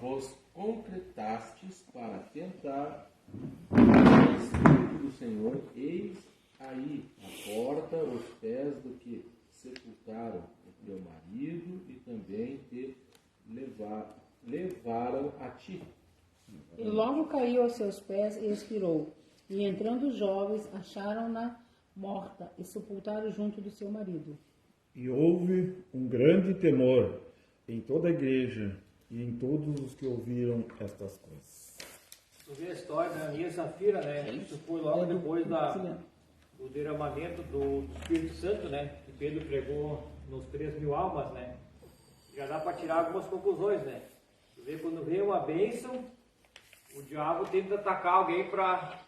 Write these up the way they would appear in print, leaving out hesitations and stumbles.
vos concretastes para tentar o Espírito do Senhor, eis aí a porta, os pés do que sepultaram o teu marido e também te levaram a ti. E logo caiu aos seus pés e expirou. E entrando os jovens, acharam-na morta e sepultaram junto do seu marido. E houve um grande temor em toda a igreja e em todos os que ouviram estas coisas. Tu vê a história da Ananias e Safira, né? Isso foi logo depois do derramamento do Espírito Santo, né? Que Pedro pregou nos 3.000 almas, né? Já dá para tirar algumas conclusões, né? Tu vê, quando vem uma bênção, o diabo tenta atacar alguém para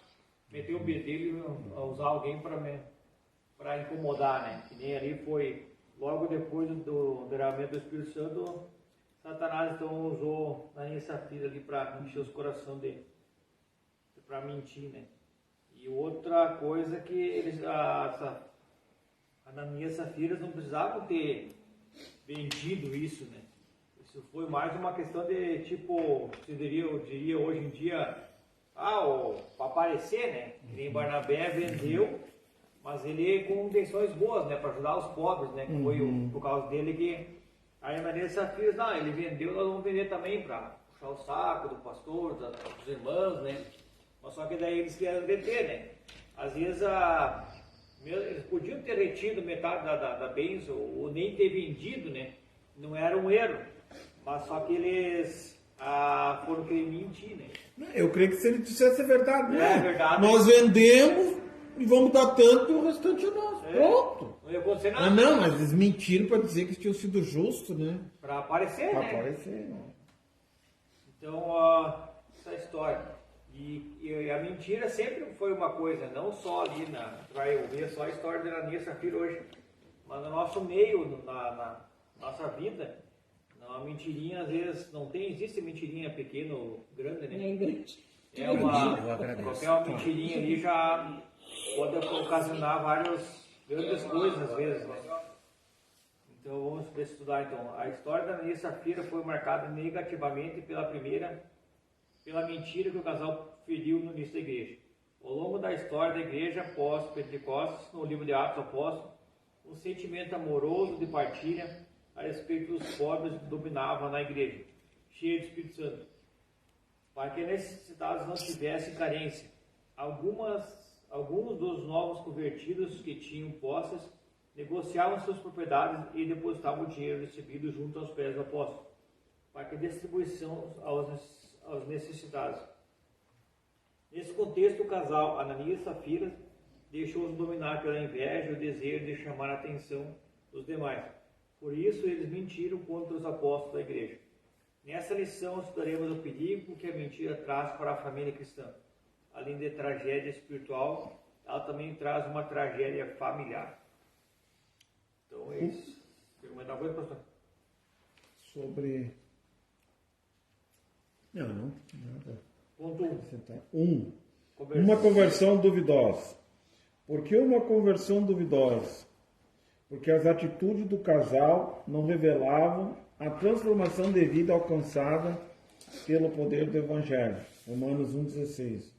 meter o bedelho, usar alguém para incomodar, né? Que nem ali foi logo depois do derramamento do Espírito Santo, Satanás então usou Ananias e Safira ali para encher os corações dele, para mentir, né? E outra coisa que eles, Ananias e Safira não precisavam ter vendido isso, né? Isso foi mais uma questão de, tipo, eu diria hoje em dia, para aparecer, né? Que nem Barnabé vendeu, mas ele com intenções boas, né? Para ajudar os pobres, né? Que foi por causa dele que a Ananias e Safira, não, ele vendeu, nós vamos vender também para puxar o saco do pastor, dos irmãos, né? Mas só que daí eles queriam deter, né? Às vezes eles podiam ter retido metade da bênção ou nem ter vendido, né? Não era um erro, mas só que eles foram querer mentir, né? Eu creio que se ele dissesse a verdade, né? É verdade. Nós vendemos e vamos dar tanto e o restante é nosso. Pronto. Não ia acontecer nada. Não, mas eles mentiram para dizer que tinham sido justos, né? Para aparecer, Para né? aparecer, né? Então, essa história. E a mentira sempre foi uma coisa, não só ali vai ouvir só a história da Ananias e Safira hoje, mas no nosso meio, na nossa vida, a mentirinha às vezes não existe mentirinha pequena ou grande, né? Nem grande. Qualquer uma mentirinha ali já pode ocasionar várias grandes coisas às vezes, né? Então vamos estudar então. A história da Ananias e Safira foi marcada negativamente pela mentira que o casal feriu no início da igreja. Ao longo da história da igreja pós-Pentecostes, no livro de Atos Apóstolos, um sentimento amoroso de partilha a respeito dos pobres dominava na igreja, cheia de Espírito Santo, para que necessitados não tivessem carência. Alguns dos novos convertidos que tinham posses negociavam suas propriedades e depositavam o dinheiro recebido junto aos pés do apóstolo, para que distribuição aos necessitados. Nesse contexto, o casal Ananias e Safira deixou-se dominar pela inveja e o desejo de chamar a atenção dos demais. Por isso, eles mentiram contra os apóstolos da igreja. Nessa lição, estudaremos o perigo que a mentira traz para a família cristã. Além de tragédia espiritual, ela também traz uma tragédia familiar. Então, é isso. Quer comentar alguma coisa, pastor? Sobre... Não, nada. Ponto 1. Uma conversão duvidosa. Por que uma conversão duvidosa? Porque as atitudes do casal não revelavam a transformação de vida alcançada pelo poder do Evangelho. Romanos 1,16.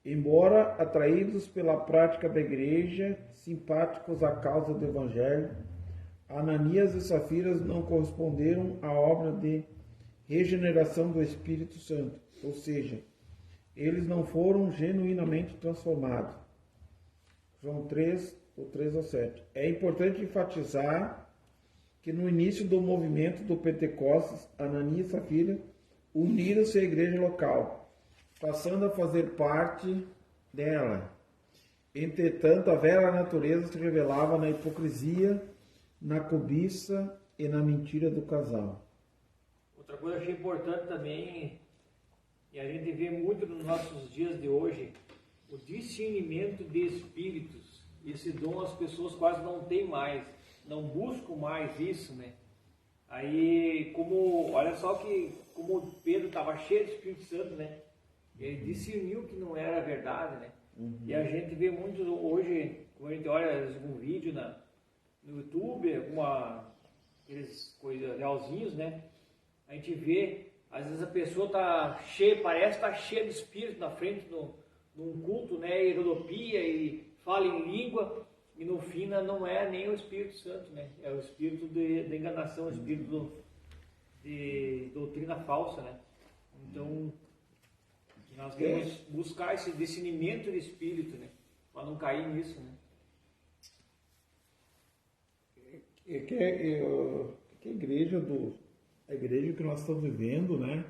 Embora atraídos pela prática da igreja, simpáticos à causa do Evangelho, Ananias e Safira não corresponderam à obra de regeneração do Espírito Santo, ou seja, eles não foram genuinamente transformados. João 3, do 3 ao 7. É importante enfatizar que no início do movimento do Pentecostes, Ananias e Safira uniram-se à igreja local, passando a fazer parte dela. Entretanto, a velha natureza se revelava na hipocrisia, na cobiça e na mentira do casal. Outra coisa que eu achei importante também, e a gente vê muito nos nossos dias de hoje, o discernimento de espíritos. Esse dom as pessoas quase não têm mais, não buscam mais isso, né? Aí, olha só que como Pedro estava cheio de Espírito Santo, né? Ele discerniu que não era verdade, né? E a gente vê muito hoje, quando a gente olha algum vídeo no YouTube, aqueles coisas realzinhos, né? A gente vê Às vezes a pessoa tá cheia, parece estar cheia de espírito na frente num culto, né? E rodopia e fala em língua, e no fim não é nem o Espírito Santo, né? É o espírito da enganação, o espírito de doutrina falsa, né? Então, nós devemos buscar esse discernimento de espírito, né? Para não cair nisso, né? A igreja que nós estamos vivendo, né?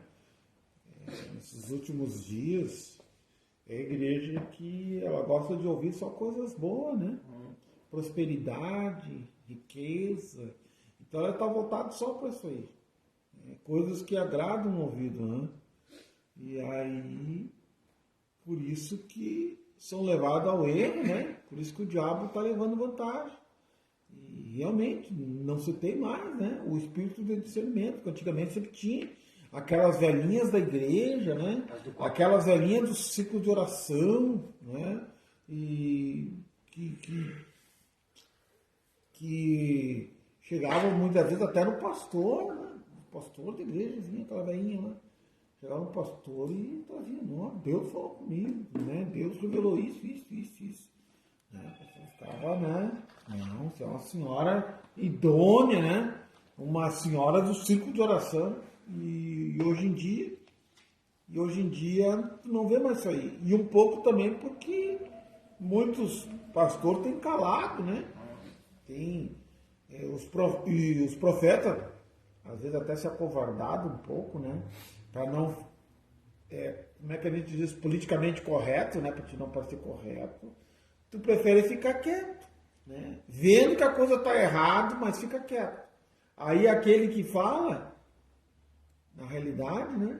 Nesses últimos dias, é a igreja que ela gosta de ouvir só coisas boas, né? Prosperidade, riqueza. Então ela está voltada só para isso aí. Coisas que agradam o ouvido, né? E aí, por isso que são levados ao erro, né? Por isso que o diabo está levando vantagem. E realmente não se tem mais, né? O espírito de discernimento, que antigamente sempre tinha. Aquelas velhinhas da igreja, né? Aquelas velhinhas do ciclo de oração, né? E que chegavam muitas vezes até no pastor, né? O pastor da igreja, vinha aquela velhinha lá. Chegava no pastor e trazia, não, Deus falou comigo, né? Deus revelou isso. Né? A pessoa ficava, né? Não, você é uma senhora idônea, né? Uma senhora do ciclo de oração. E hoje em dia não vê mais isso aí. E um pouco também porque muitos pastores têm calado, né? Tem os profetas, às vezes até se acovardado um pouco, né? Para não, como é que a gente diz, politicamente correto, né? Para te não parecer correto. Tu prefere ficar quieto, né? Vendo que a coisa está errada, mas fica quieto. Aí aquele que fala, na realidade, né?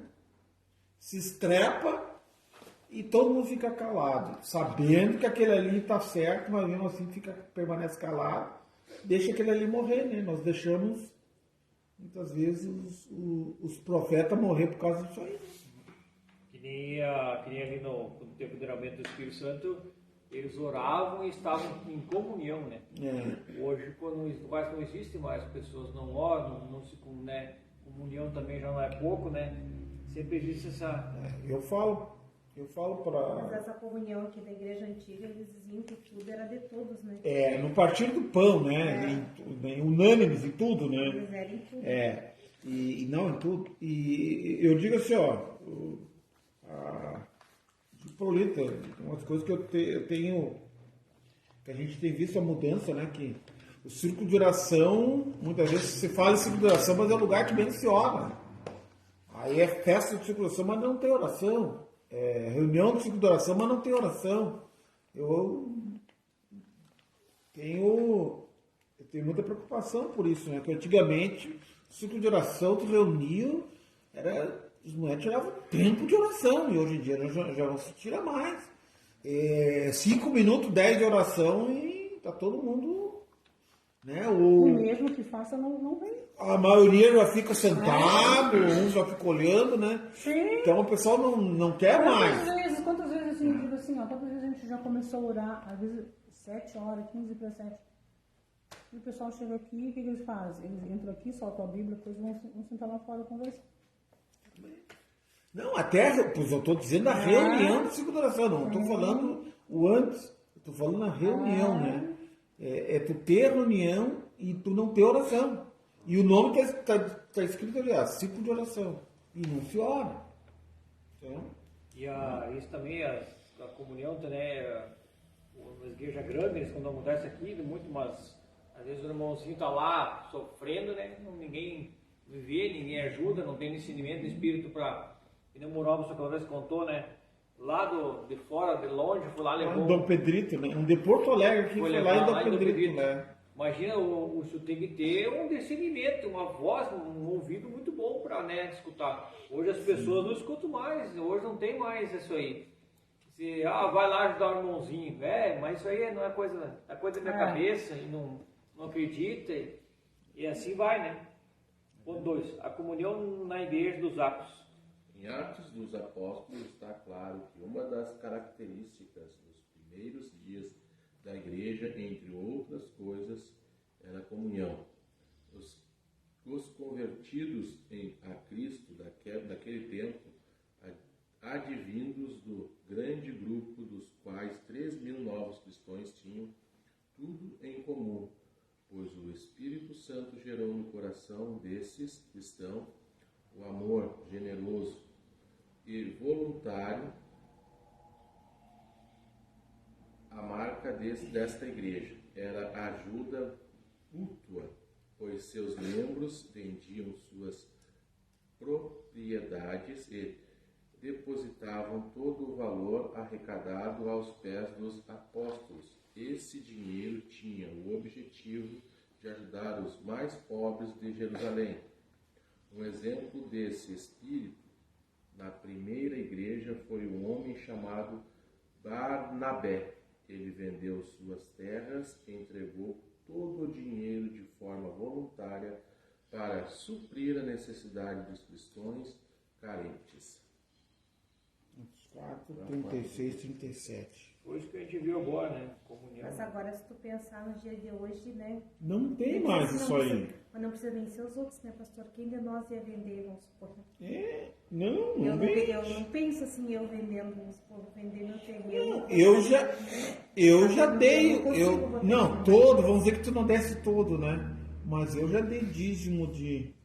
Se estrepa e todo mundo fica calado, sabendo que aquele ali está certo, mas mesmo assim permanece calado, deixa aquele ali morrer, né? Nós deixamos, muitas vezes, os profetas morrer por causa disso aí. Que nem ali no tempo do derramamento do Espírito Santo, eles oravam e estavam em comunhão, né? Hoje, quase não existe mais, pessoas não oram, não se, né? Comunhão também já não é pouco, né? Sempre existe essa... Eu falo para... Mas essa comunhão aqui da igreja antiga, eles diziam que tudo era de todos, né? No partir do pão, né? Unânimes em tudo, né? Eles eram em tudo. E não em tudo. E eu digo assim, ó... Paulita, umas coisas que eu tenho... Que a gente tem visto a mudança, né? Que o círculo de oração, muitas vezes se fala em círculo de oração, mas é o lugar que menos se ora. Aí é festa de círculo de oração, mas não tem oração. É reunião do círculo de oração, mas não tem oração. Eu tenho muita preocupação por isso, né? Porque antigamente, o círculo de oração, tu reuniu, os moleques tiravam tempo de oração, e hoje em dia já não se tira mais. 5 minutos, 10 de oração e tá todo mundo, né? O mesmo que faça não vem. A maioria já fica sentado, uns já ficam olhando, né? Sim. Então o pessoal não quer mais. Quantas vezes assim, eu digo assim, ó, quantas vezes a gente já começou a orar, às vezes 7 horas, 15 para 7. E o pessoal chega aqui, o que eles fazem? Eles entram aqui, soltam a Bíblia, depois vão sentar lá fora conversar. Não, pois eu estou dizendo a reunião de círculo de oração, não estou falando o antes, estou falando a reunião, né? Tu ter reunião e tu não ter oração. E o nome está escrito ali, círculo de oração. E não se ora. Então, E isso também, a comunhão, né? Uma igreja grande, eles quando acontece aqui, muito, mas às vezes o irmãozinho está lá sofrendo, né? Ninguém vê, ninguém ajuda, não tem discernimento de espírito para... E no Mural do Socorro contou, né? Lá de fora, de longe, foi lá, levou... Dom Pedrito, né? Um de Porto Alegre, que foi lá em Dom Pedrito, né? Imagina, o senhor tem que ter um discernimento, uma voz, um ouvido muito bom para, né, escutar. Hoje as pessoas não escutam mais, hoje não tem mais isso aí. Você, vai lá ajudar o irmãozinho. Mas isso aí não é coisa da minha cabeça, e não acredita, e assim vai, né? Ponto 2, a comunhão na igreja dos Atos. Em Atos dos Apóstolos está claro que uma das características dos primeiros dias da igreja, entre outras coisas, era a comunhão. Os convertidos a Cristo daquele tempo, advindos do grande grupo dos quais 3.000 novos cristãos tinham tudo em comum, pois o Espírito Santo gerou no coração desses cristãos o amor generoso e voluntário, a marca desta igreja era a ajuda mútua, pois seus membros vendiam suas propriedades e depositavam todo o valor arrecadado aos pés dos apóstolos. Esse dinheiro tinha o objetivo de ajudar os mais pobres de Jerusalém. Um exemplo desse espírito na primeira igreja foi um homem chamado Barnabé. Ele vendeu suas terras e entregou todo o dinheiro de forma voluntária para suprir a necessidade dos cristãos carentes. 4, 36, 37. Foi isso que a gente viu agora, né? Comunhão. Mas agora, se tu pensar no dia de hoje, né? Não tem Ele mais disse, isso não aí. precisa- Mas não precisa vencer os outros, né, pastor? Quem de nós ia vender, vamos supor? Não vem. Eu não penso assim, eu vendendo, vamos supor, vender meu terreno. Eu já dei. não consigo Eu, botar não, isso. todo, vamos dizer que tu não desce todo, né? Mas eu já dei dízimo de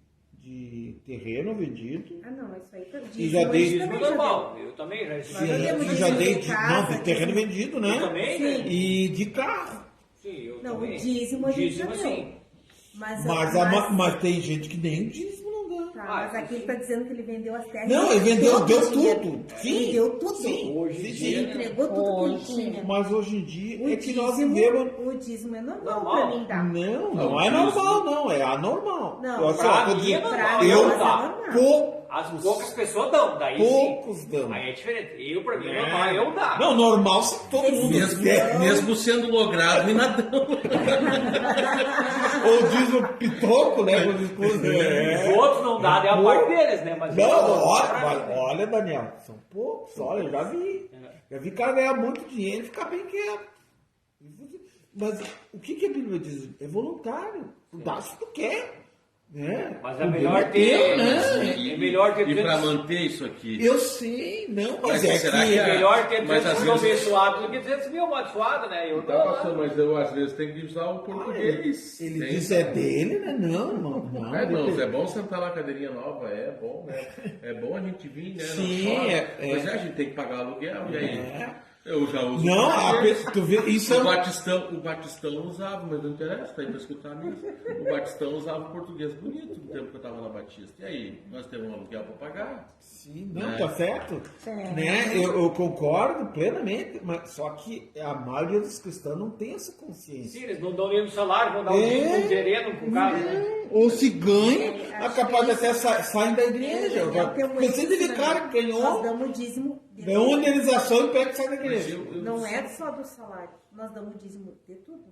terreno vendido. Ah, não, isso aí tá E já dei- Dízimo é normal. Eu também já Nós já temos E já dízimo dei de casa, não, de terreno dízimo- vendido, né? Eu também, né? E de carro. Sim, eu Não, também. o dízimo a gente Dízimo, já sim. deu. Mas Mas tem gente que nem o dízimo não dá. tá, mas aqui ele tá dizendo que ele vendeu as terras. Não, ele vendeu, todo deu o dinheiro. tudo. Sim, Ele deu tudo. sim. Hoje em Ele dia, né? entregou tudo que ele Hoje, tinha. Mas hoje em dia O é que nós dízimo, vivemos. o dízimo é normal Normal. pra mim dar. Não é normal, não. É anormal. Não, Eu, assim, pra ó, tô mim é dizendo, normal, eu mas é normal. As poucas pessoas dão, daí Poucos sim. dão. Aí é diferente. Eu, pra mim, é normal, eu dar. Não, normal se todo mundo Mesmo, quer. mesmo sendo logrado e nadão. Ou diz o pitoco, né? Quando escuta. Os outros não dá, é a parte deles, né? Mas eu Não, dou. olha, Daniel, são poucos, olha, eu já vi. Já vi cara ganhar muito dinheiro e ficar bem quieto. Mas o que a Bíblia diz? É voluntário. Dá se tu quer. Né? Mas é melhor ter, né? É melhor ter E para 200 manter isso aqui. Eu sei, não, mas é será que... que É melhor ter Mas 200 às mil vezes- abençoados do que 200 mil amaldiçoados, né? Eu Tá, pastor, mas eu às vezes tenho que usar o português. Ele Tem- diz é dele, né? Não, não. É, irmãos, é bom sentar na cadeirinha nova, é bom, né? É bom a gente vir, né? Sim, Não chora. é. Mas a gente tem que pagar aluguel, e aí? É. Eu já uso Não, o português. tu vê, isso é... O Batistão usava, mas não interessa, tá aí pra escutar mesmo. O Batistão usava o português bonito no tempo que eu tava na Batista. E aí, nós temos um aluguel pra pagar? Sim, não, É. tá certo. Certo. Né? Eu concordo plenamente, mas só que a maioria dos cristãos não tem essa consciência. Sim, eles não dão nem no salário, vão dar um dízimo, um terreno pro cara, né? Ou se ganha, é acho capaz de que até sair da igreja. Pensei de ver cara que Nós ganhou, damos dízimo de ganhou uma tudo. indenização e pega e sai da Mas igreja. Não é só do salário. Nós damos dízimo de tudo.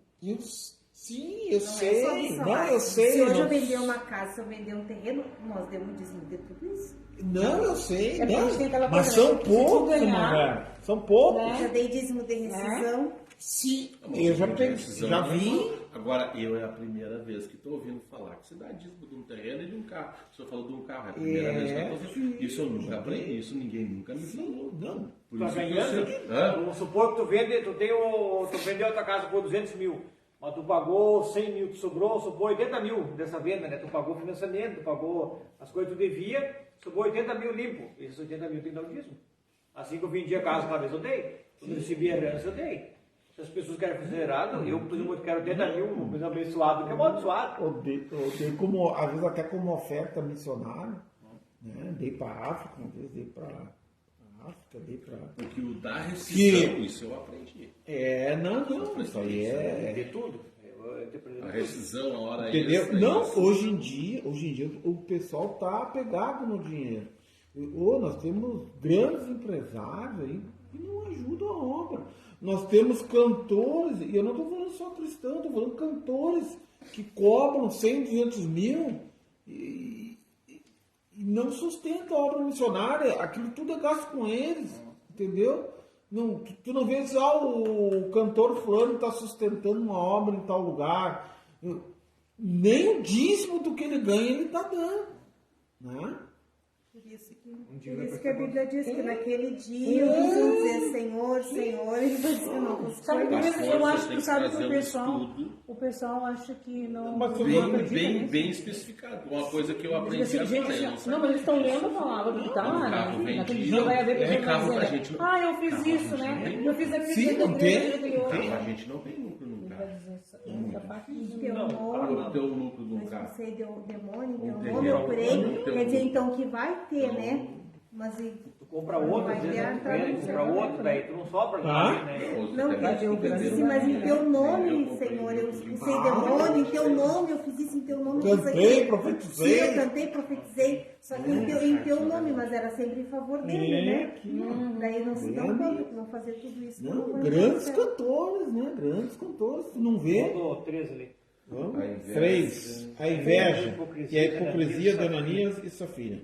Sim, eu Não sei. é só do Não, salário. eu sei. Se hoje não, eu vender uma casa, se eu vender um terreno, nós demos dízimo de tudo isso. não, eu sei. É porque Não, tem aquela mas coisa, são né, que se tu poucos, ganhar, velho. São poucos. né? Já dei dízimo de rescisão. Sim, eu já pensei, já vi. Agora, eu é a primeira vez que estou ouvindo falar que se dá dízimo de um terreno e de um carro. O senhor falou de um carro, é a primeira vez que eu estou ouvindo. Isso eu nunca aprendi, isso ninguém nunca me falou. Não. Por Tá isso que eu ganhando? sei. Hã? Vamos supor que tu vendeu a tua casa por 200 mil, mas tu pagou 100 mil, tu sobrou, sobrou 80 mil dessa venda, né? Tu pagou o financiamento, tu pagou as coisas que tu devia, sobrou 80 mil limpo. Esses 80 mil tem que dar o dízimo. Assim que eu vendi a casa uma vez, eu dei. Quando eu recebi a herança, eu dei. Se as pessoas querem fazer errado, eu, por exemplo, quero 80 mil, uma coisa abençoada, que é amaldiçoado. Eu dei como, às vezes até como oferta missionária, né? Dei para a África, uma vez dei para a África, dei para... Porque o da rescisão, isso eu aprendi. Não, isso aí é... De tudo. Eu interpretei A tudo. rescisão, a hora Entendeu? extra, Não, isso. hoje em dia o pessoal tá apegado no dinheiro. Nós temos grandes empresários aí que não ajudam a obra. Nós temos cantores, e eu não estou falando só cristão, estou falando cantores que cobram 100, 200 mil e não sustentam a obra missionária. Aquilo tudo é gasto com eles, entendeu? Não, tu não vê o cantor fulano está sustentando uma obra em tal lugar. nem o dízimo do que ele ganha ele está dando. Né? Por isso Um dia por vai isso pra que a Bíblia diz que naquele dia eles vão dizer Senhor, Senhor, e você não vos Sabe por Pastor, que eu você acho tem que, sabe, que fazer um estudo o pessoal acha que não, Mas não bem- acredita bem, nisso. bem especificado. Uma coisa que eu aprendi Assim, gente, agora. eu não, sabia mas eles estão disso. lendo a palavra que está lá, No carro né? Naquele vendido, dia vai haver pessoas carro que a vai gente dizer, não- eu fiz carro a isso, gente né? não tem. Eu fiz aquilo Sim, dentro não da tem. igreja anterior. Carro a gente não tem lucro no Vai carro. dizer essa parte do teu Não, nome, O teu lucro no mas carro. você deu demônio, teu Entendi. nome, eu creio. Então, Quer dizer então que vai ter, né? Mas Tu compra outro, Vai às vezes, ter a tu tradução, compra outro, daí tu não sobra Ah? né? não, Você eu tem que fiz vender assim, mas em teu nome, Eu comprei Senhor, eu livro de expulsei barro. demônio, em teu nome, eu fiz isso em teu nome. eu fiz Cantei, aquilo. profetizei. Sim, eu cantei, profetizei, só que em teu nome, mas era sempre em favor dele, né? Aqui, ó. Daí não se dão Vendo? conta que vão fazer tudo isso. Não, vai grandes dar certo. cantores, né? Grandes cantores. Tu não vê? Mandou 13 ali. Vamos? A inveja. 3. A inveja e a hipocrisia de Ananias e Safira.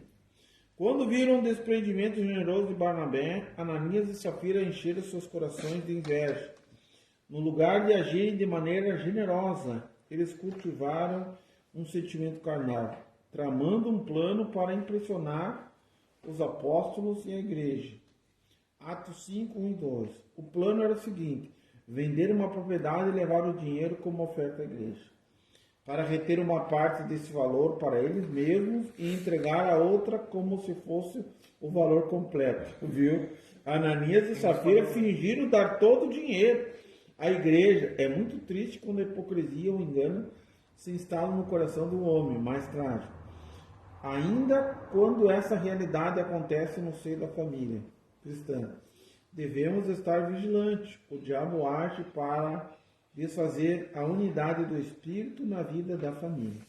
Quando viram o desprendimento generoso de Barnabé, Ananias e Safira encheram seus corações de inveja. No lugar de agirem de maneira generosa, eles cultivaram um sentimento carnal, tramando um plano para impressionar os apóstolos e a igreja. Atos 5, 1 e 2. O plano era o seguinte: vender uma propriedade e levar o dinheiro como oferta à igreja, para reter uma parte desse valor para eles mesmos e entregar a outra como se fosse o valor completo, viu? Ananias e Safira fingiram dar todo o dinheiro à igreja. É muito triste quando a hipocrisia ou o engano se instalam no coração do homem, mais trágico. Ainda quando essa realidade acontece no seio da família cristã, devemos estar vigilantes. O diabo age para desfazer a unidade do espírito na vida da família.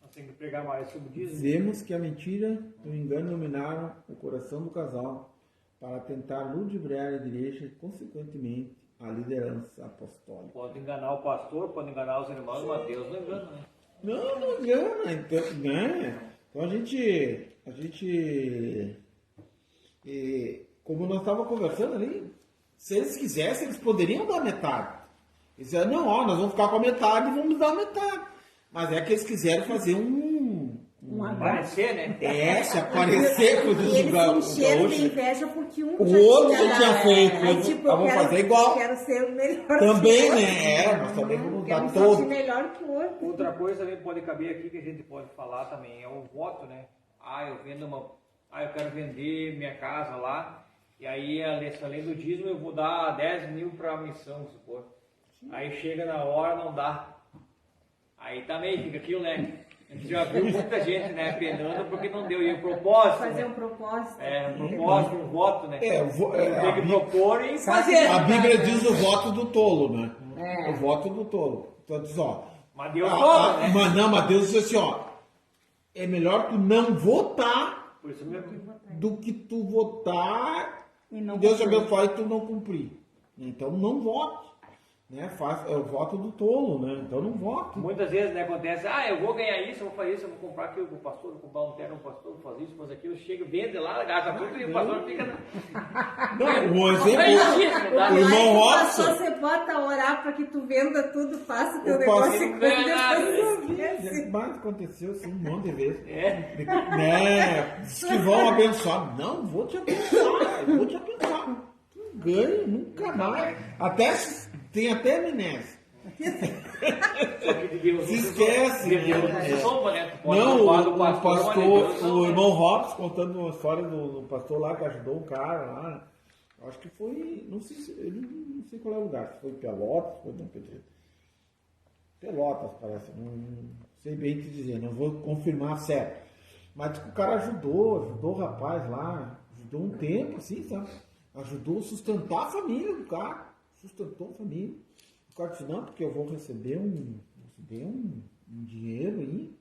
Nós temos que pregar mais sobre isso. Vemos que a mentira e o engano dominaram o coração do casal para tentar ludibriar a igreja e, consequentemente, a liderança apostólica. Pode enganar o pastor, pode enganar os irmãos, mas Deus não engana, né? Não engana. Então, né? Então a gente como nós estávamos conversando ali, se eles quisessem, eles poderiam dar metade. Eles disseram, não, ó, nós vamos ficar com a metade e vamos dar metade. Mas é que eles quiseram fazer um Aparecer, né? se aparecer com E os eles gaúchos. se encheram de inveja porque um O outro já tinha dado. feito. Aí, tipo, eu Vamos quero, fazer igual. quero ser o melhor. Também, que o outro. né? Nós também vamos Quero dar me todo. sentir melhor que o outro. Outra coisa também pode caber aqui que a gente pode falar também é o voto, né? Eu quero vender minha casa lá, e aí além do dízimo eu vou dar 10 mil para a missão, supor. Aí chega na hora, não dá. Aí também fica aquilo, né? A gente já viu muita gente, né, penando porque não deu. E o propósito, Fazer né? um propósito. Um propósito, um voto, né? É, Tem que propor e fazer. A Bíblia diz o voto do tolo, né? O voto do tolo. Então diz, ó. Mas Deus toma, né? Mas Deus diz assim, ó. É melhor tu não votar Por isso mesmo. do que tu votar E não e Deus te cumprir. abençoar e tu não cumprir. Então não vote. Né? É o voto do tolo, né? Então não vote. Muitas vezes, né, acontece, eu vou ganhar isso, eu vou fazer isso, eu vou comprar aquilo com o pastor, vou comprar um terno com o pastor, vou fazer isso, fazer aquilo, chega, vende lá, gasta tudo e o pastor fica... Não, um exemplo. Não, O irmão Só Robson. você bota orar para que tu venda tudo, faça o teu O negócio pastor e não ganha nada. depois Mas aconteceu assim um monte de vezes. É. Né? Diz que vão abençoar. Não, vou te abençoar. Eu vou te abençoar. Tu não ganha nunca mais. Tem até amnésia. Só que de Deus Se esquece, de Deus né? não se soma, né? Tu pode Não, roubar do o mas de pastor, Deus não, o né? irmão Robson contando uma história do pastor lá que ajudou um cara lá. Acho que foi, não sei qual é o lugar, se foi Pelotas, foi Dom Pedro. Pelotas, parece, não sei bem te dizer, não vou confirmar certo. Mas diz que o cara ajudou o rapaz lá, ajudou um tempo, assim, sabe? Ajudou a sustentar a família do cara, sustentou a família. O cara disse, não, porque eu vou receber um dinheiro aí,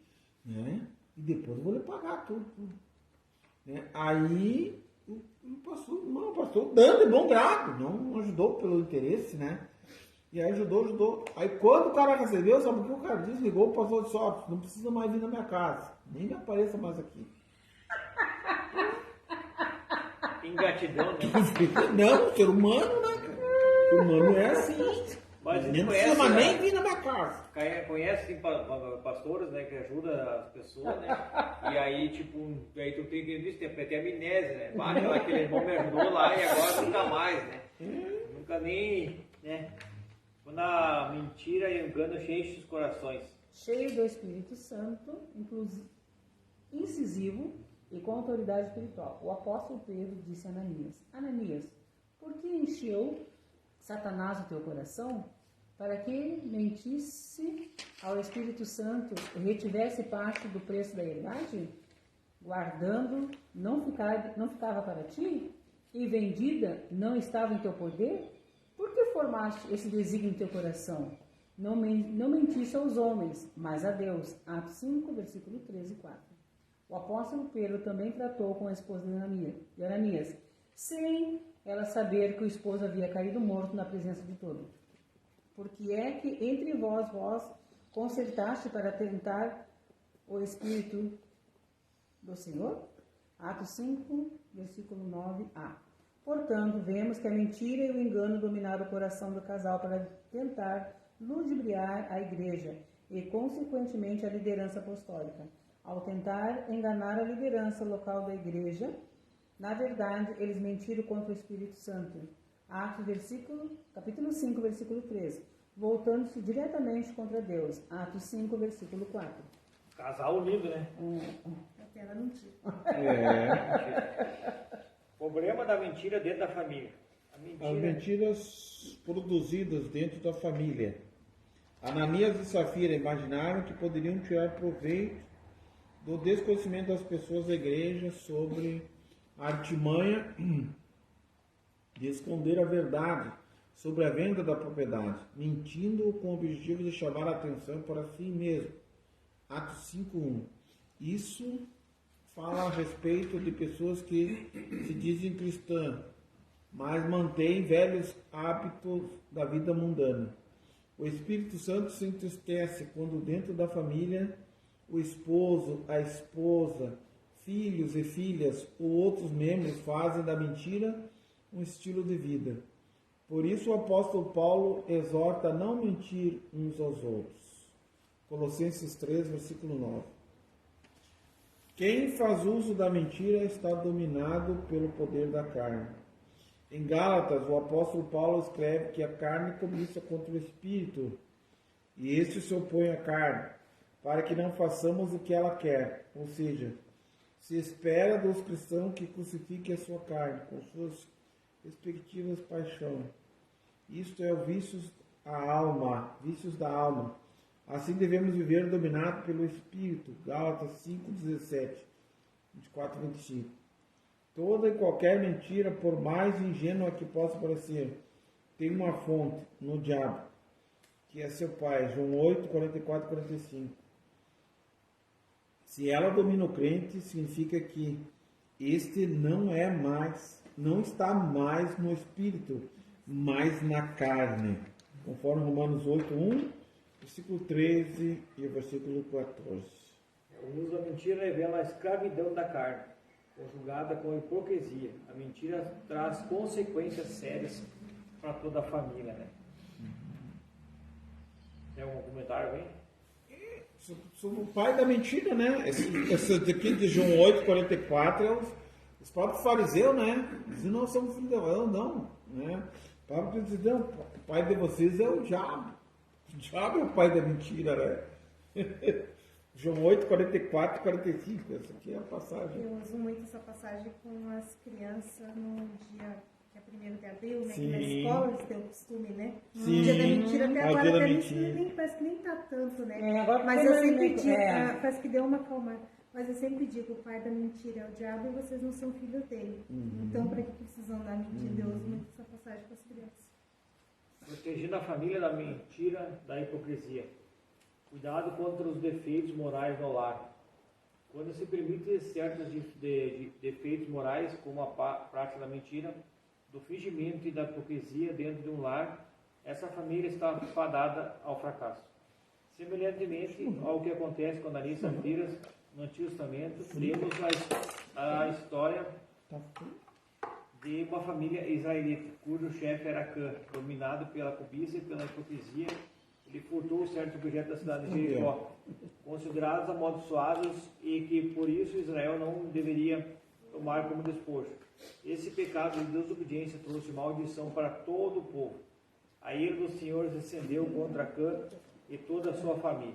né? E depois eu vou lhe pagar tudo. Né? Aí o pastor dando de bom grado, não ajudou pelo interesse, né? E aí ajudou. Aí quando o cara recebeu, sabe o que o cara disse? Ligou, o pastor disse, ó, não precisa mais vir na minha casa, nem me apareça mais aqui. Ingratidão, né? Não, ser humano, né, cara? O humano é assim. Mas Nem conhece, precisa né? nem vir na minha casa. Conhece assim, pastores, né, que ajudam as pessoas, né? E aí, tipo, aí tu tem que ter até amnésia, né? Vai, aquele irmão me ajudou lá e agora nunca mais, né? Nunca nem, né? Quando a mentira e o engano enchem os corações. Cheio do Espírito Santo, incisivo e com autoridade espiritual. O apóstolo Pedro disse a Ananias: Ananias, por que encheu Satanás o teu coração para que mentisse ao Espírito Santo e retivesse parte do preço da herdade? Guardando, não ficava para ti? E vendida, não estava em teu poder? Por que formaste esse desígnio em teu coração? Não mentiste aos homens, mas a Deus. Atos 5, versículo 13 e 4. O apóstolo Pedro também tratou com a esposa de Ananias, sem ela saber que o esposo havia caído morto na presença de todos. Porque é que entre vós concertaste para tentar o Espírito do Senhor? Atos 5, versículo 9a. Portanto, vemos que a mentira e o engano dominaram o coração do casal para tentar ludibriar a igreja e, consequentemente, a liderança apostólica. Ao tentar enganar a liderança local da igreja, na verdade, eles mentiram contra o Espírito Santo. Atos, capítulo 5, versículo 13. Voltando-se diretamente contra Deus. Atos 5, versículo 4. Casal unido, né? Até ela mentira. Problema da mentira dentro da família. As mentiras produzidas dentro da família. Ananias e Safira imaginaram que poderiam tirar proveito do desconhecimento das pessoas da igreja sobre a artimanha de esconder a verdade sobre a venda da propriedade, mentindo com o objetivo de chamar a atenção para si mesmo. Atos 5:1. Isso fala a respeito de pessoas que se dizem cristãs, mas mantêm velhos hábitos da vida mundana. O Espírito Santo se entristece quando dentro da família o esposo, a esposa, filhos e filhas ou outros membros fazem da mentira um estilo de vida. Por isso o apóstolo Paulo exorta a não mentir uns aos outros. Colossenses 3, versículo 9. Quem faz uso da mentira está dominado pelo poder da carne. Em Gálatas, o apóstolo Paulo escreve que a carne cobiça contra o espírito, e este se opõe à carne, para que não façamos o que ela quer. Ou seja, se espera dos cristãos que crucifiquem a sua carne com suas respectivas paixões. Isto é o vícios da alma. Assim devemos viver dominados pelo Espírito. Gálatas 5, 17, 24 e 25. Toda e qualquer mentira, por mais ingênua que possa parecer, tem uma fonte no diabo, que é seu pai. João 8, 44 e 45. Se ela domina o crente, significa que este não está mais no Espírito, mas na carne. Conforme Romanos 8, 1, versículo 13 e o versículo 14. O uso da mentira revela a escravidão da carne, conjugada com a hipocrisia. A mentira traz consequências sérias para toda a família, né? Tem algum comentário aí? Sobre o pai da mentira, né? Esse daqui de João 8, 44 é os próprios fariseus, né? Dizem, nós somos filhos de Deus, não, né? O Pablo diz, não, o pai de vocês é o diabo. O diabo é o pai da mentira, né? João 8, 44 e 45. Essa aqui é a passagem. Eu uso muito essa passagem com as crianças no dia que é 1º de abril, né? Sim. Que na escola eles têm o costume, né? Sim. No dia da mentira, até Ao agora dia da até mentira. nem, parece que nem tá tanto, né? É, agora Mas tem eu sempre movimento, digo, é. parece que deu uma acalmada. Mas eu sempre digo, o pai da mentira é o diabo e vocês não são filhos dele. Então, para que precisam dar mentira? Eu uso muito essa passagem para as crianças. Protegendo a família da mentira, da hipocrisia. Cuidado contra os defeitos morais no lar. Quando se permite certos defeitos morais, como a prática da mentira, do fingimento e da hipocrisia dentro de um lar, essa família está fadada ao fracasso. Semelhantemente ao que acontece com Ananias e Safira no Antigo Testamento, temos a história de uma família israelita, cujo chefe era Acã, dominado pela cobiça e pela hipocrisia. Ele furtou certo objeto da cidade de Jericó, considerados amaldiçoados, e que por isso Israel não deveria tomar como despojo. Esse pecado de desobediência trouxe maldição para todo o povo. A ira do Senhor descendeu contra Acã e toda a sua família.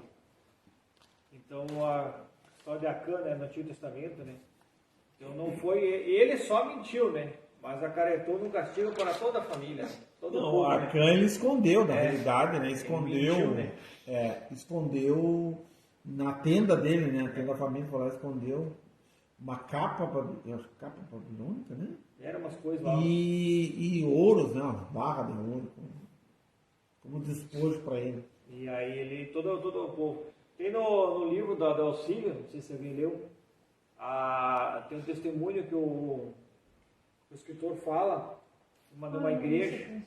Então, a história de Acã, né, no Antigo Testamento, né? Então, não foi... Ele só mentiu, né? Mas acarretou no castigo para toda a família. Todo o povo, Acã, né? Ele escondeu, na realidade, né? Escondeu, mentiu, né? Escondeu na tenda dele, né? A tenda da família, foi lá, escondeu uma capa babilônica, né? Era umas coisas lá. E ouros, né? Umas barras de ouro, como despojo para ele. E aí ele, todo o povo. Tem no livro da Auxílio, não sei se alguém leu, tem um testemunho que o escritor fala, de uma igreja.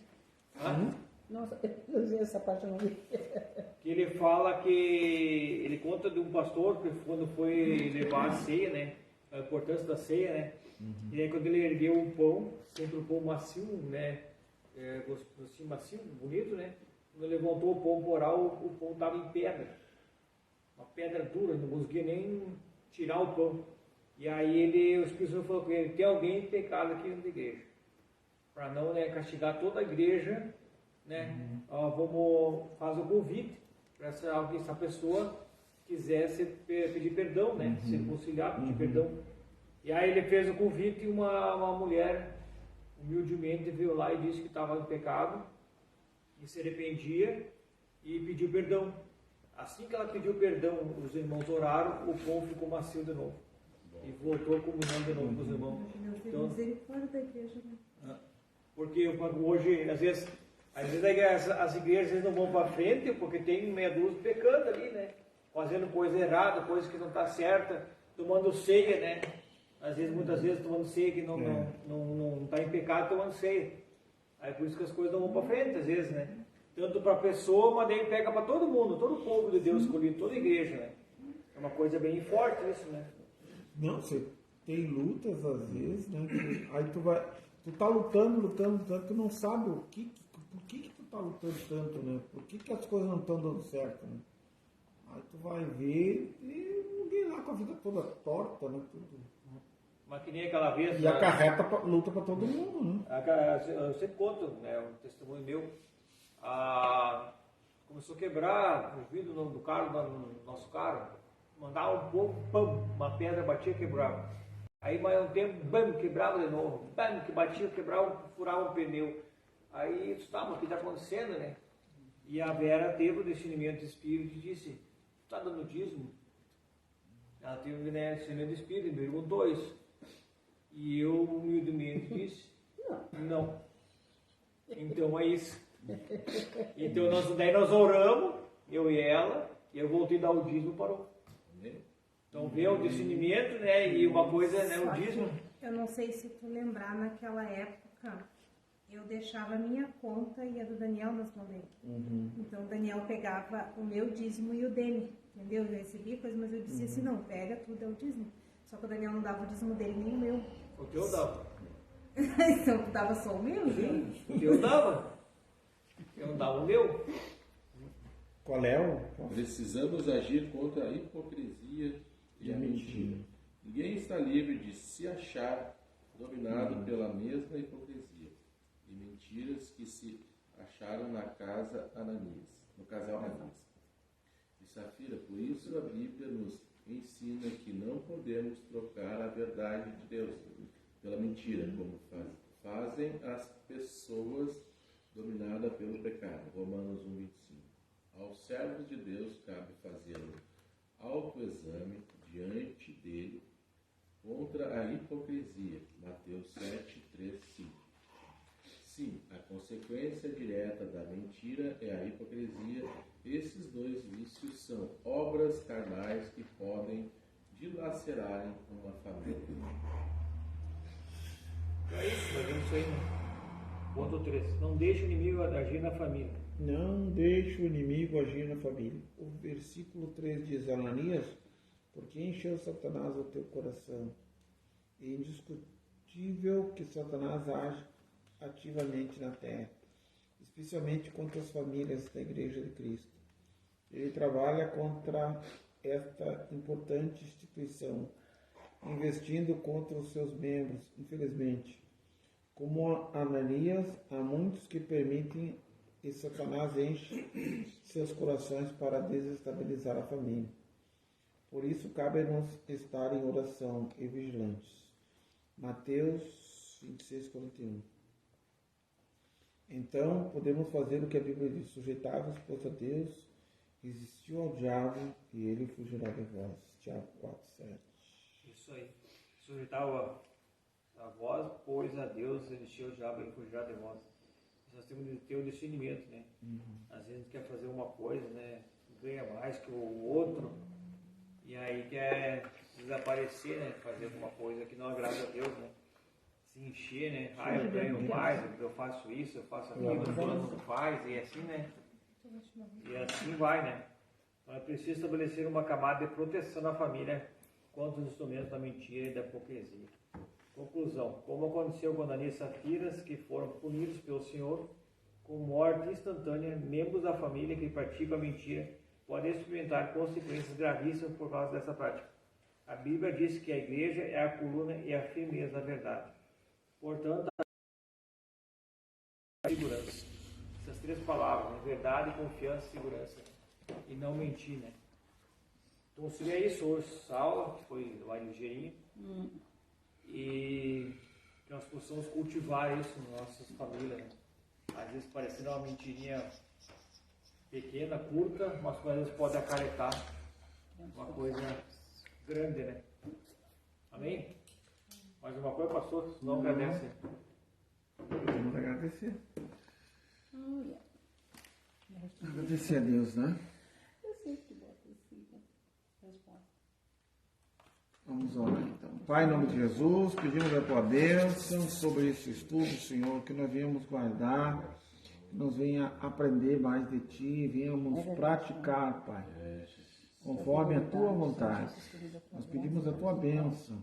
Nossa, eu vi essa parte, eu não vi. Que ele fala que ele conta de um pastor que quando foi levar a ceia, né? A importância da ceia, né? E aí quando ele ergueu um pão, sempre um pão macio, né? Assim, macio, bonito, né? Quando ele levantou o pão por oral, o pão estava em pedra. Uma pedra dura, não conseguia nem tirar o pão. E aí o Espírito Santo falou com ele, tem alguém em pecado aqui dentro da igreja. Para não, né, castigar toda a igreja, né? Vamos fazer um convite para essa pessoa quisesse pedir perdão, né? Se reconciliar, pedir perdão. E aí ele fez o convite e uma mulher humildemente veio lá e disse que estava em pecado e se arrependia e pediu perdão. Assim que ela pediu perdão, os irmãos oraram, o pão ficou macio de novo. E voltou a comunhão de novo com os irmãos. Deus teve misericórdia da igreja, né? Porque hoje, às vezes as igrejas não vão para frente porque tem meia dúzia pecando ali, né? Fazendo coisa errada, coisa que não está certa, tomando ceia, né? Muitas vezes tomando ceia que não está em pecado, tomando ceia. Aí por isso que as coisas não vão para frente, às vezes, né? Tanto para a pessoa, mas daí pega para todo mundo, todo o povo de Deus escolhido, toda a igreja, né? É uma coisa bem forte isso, né? Não, você tem lutas às vezes, né? Aí tu tá lutando, tu não sabe por que tu tá lutando tanto, né? Por que as coisas não estão dando certo, né? Aí tu vai ver e ninguém lá com a vida toda torta, né? Tudo. Mas que nem aquela vez... E acarreta luta para todo mundo, né? Eu sempre conto, né? Um testemunho meu. Começou a quebrar o vidro do carro, do nosso carro. Mandava um pouco, pam, uma pedra batia e quebrava. Aí mais um tempo, bam, quebrava de novo. Bam, que batia, quebrava, furava um pneu. Aí eu disse, tá, mas o que está acontecendo, né? E a Vera teve o discernimento de espírito e disse, tu está dando dízimo? Ela teve, né, discernimento de espírito, me perguntou isso. E eu humildemente disse, não. Então é isso. Então daí nós oramos, eu e ela, e eu voltei a dar o dízimo e parou. Então veio o discernimento, né? E uma coisa, né? O dízimo. Eu não sei se tu lembrar, naquela época, eu deixava a minha conta e a do Daniel nas mãos dele. Então o Daniel pegava o meu dízimo e o dele, entendeu? Eu recebia coisa, mas eu dizia assim, não, pega tudo, é o dízimo. Só que o Daniel não dava o dízimo dele nem o meu. O teu dava. Então tu dava só o meu? Sim, o teu dava. Eu não dava o meu. Qual é o... Precisamos agir contra a hipocrisia e a mentira. Ninguém está livre de se achar dominado pela mesma hipocrisia e mentiras que se acharam no casal Ananias e Safira. Por isso a Bíblia nos ensina que não podemos trocar a verdade de Deus pela mentira, como fazem as pessoas dominadas pelo pecado. Romanos 1:25. Aos servos de Deus cabe fazer um autoexame diante dele contra a hipocrisia. Mateus 7:3-5. Sim, a consequência direta da mentira é a hipocrisia. Esses dois vícios são obras carnais que podem dilacerarem uma família. É isso, nós vemos isso aí, né? Ponto 3. Não deixe o inimigo agir na família. Não deixe o inimigo agir na família. O versículo 3 diz, Ananias, porque encheu Satanás o teu coração e indiscutível que Satanás age ativamente na terra, especialmente contra as famílias da Igreja de Cristo. Ele trabalha contra esta importante instituição, investindo contra os seus membros, infelizmente. Como Ananias, há muitos que permitem que Satanás enche seus corações para desestabilizar a família. Por isso, cabe-nos estar em oração e vigilantes. Mateus 26, 41. Então, podemos fazer o que a Bíblia diz: sujeitai-vos, a Deus, resistiu ao diabo e ele fugirá de vós. Tiago 4, 7. Isso aí. Sujeitar a vós, pois a Deus, resistiu ao diabo e ele fugirá de vós. Nós temos que ter o discernimento, né? Às vezes a gente quer fazer uma coisa, né? Ganha mais que o outro, e aí quer desaparecer, né? Fazer alguma coisa que não agrada a Deus, né? Se encher, né? Ah, eu ganho mais, eu faço isso, eu faço aquilo, o fulano não faz, e assim, né? E assim vai, né? Então é preciso estabelecer uma camada de proteção na família contra os instrumentos da mentira e da hipocrisia. Conclusão: como aconteceu com Ananias e Safiras, que foram punidos pelo Senhor com morte instantânea, membros da família que praticam a mentira podem experimentar consequências gravíssimas por causa dessa prática. A Bíblia diz que a igreja é a coluna e a firmeza da verdade. Portanto, a segurança. Essas três palavras, né? Verdade, confiança e segurança. E não mentir, né? Então seria isso hoje, essa aula, que foi lá ligeirinho. E que nós possamos cultivar isso nas nossas famílias, né? Às vezes parecendo uma mentirinha pequena, curta, mas às vezes pode acarretar uma coisa grande, né? Amém? Mais uma coisa, pastor? Não agradece. Vamos agradecer. Agradecer a Deus, né? Eu sei que bota assim, resposta. Vamos orar então. Pai, em nome de Jesus, pedimos a tua bênção sobre esse estudo, Senhor, que nós venhamos guardar, que nós venha aprender mais de ti, venhamos praticar, Pai, conforme a tua vontade. Nós pedimos a tua bênção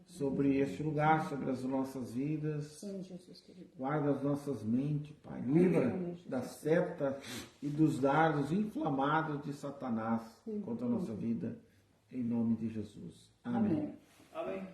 sobre este lugar, sobre as nossas vidas. Guarda as nossas mentes, Pai. Livra das setas e dos dardos inflamados de Satanás contra a nossa vida. Em nome de Jesus. Amém. Amém.